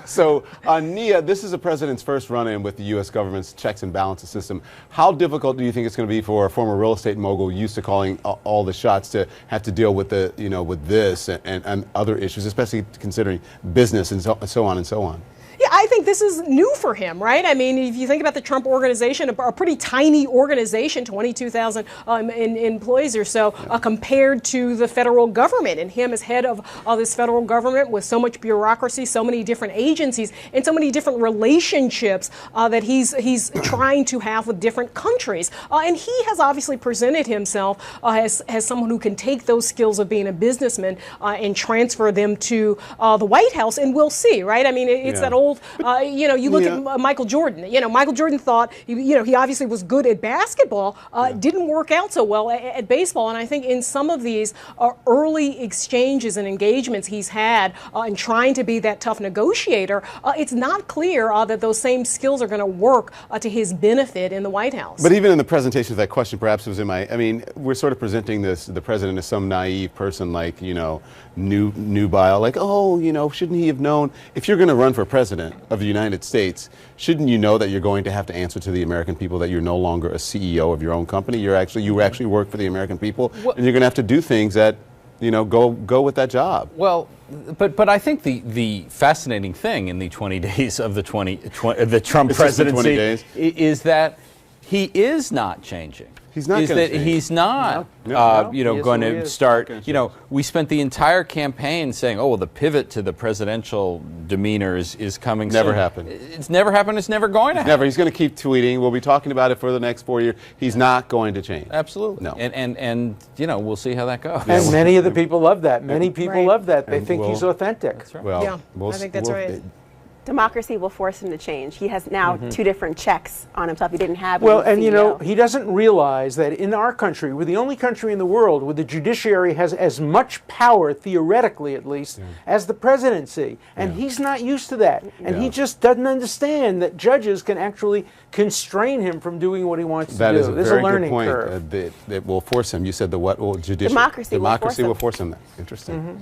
So, Nia, this is the president's first run-in with the U.S. government's checks and balances system. How difficult do you think it's going to be for a former real estate mogul used to calling all the shots to have to deal with the, with this and other issues, especially considering business and so on and so on? Yeah, I think this is new for him, right? I mean, if you think about the Trump organization, a pretty tiny organization, 22,000 employees or so, compared to the federal government, and him as head of this federal government with so much bureaucracy, so many different agencies, and so many different relationships that he's trying to have with different countries. And he has obviously presented himself as someone who can take those skills of being a businessman and transfer them to the White House, and we'll see, right? I mean, it's that old, you look at Michael Jordan. Michael Jordan thought, he obviously was good at basketball, didn't work out so well at baseball. And I think in some of these early exchanges and engagements he's had in trying to be that tough negotiator, it's not clear that those same skills are going to work to his benefit in the White House. But even in the presentation of that question, perhaps it was we're sort of presenting the president as some naive person, like, nubile, like, shouldn't he have known? If you're going to run for president of the United States, shouldn't you know that you're going to have to answer to the American people, that you're no longer a CEO of your own company? You actually work for the American people, and you're going to have to do things that, go with that job. Well, but I think the fascinating thing in the 20 days of the Trump presidency is that he is not changing. He's not going to change. He's not, going to start. We spent the entire campaign saying, "Oh, well, the pivot to the presidential demeanor is coming." Never soon. happened. It's never happened. It's never going to happen. Never. He's going to keep tweeting. We'll be talking about it for the next 4 years. He's not going to change. Absolutely. No. And we'll see how that goes. And many of the people love that. Many people love that. They think he's authentic. That's right. Well, I think that's right. Democracy will force him to change. He has now two different checks on himself he didn't have. Well, and he doesn't realize that in our country, we're the only country in the world where the judiciary has as much power, theoretically at least, as the presidency. And he's not used to that. And he just doesn't understand that judges can actually constrain him from doing what he wants to do. That is a There's very a learning good point. curve. That will force him. You said the what? Well, Democracy will force him. Interesting.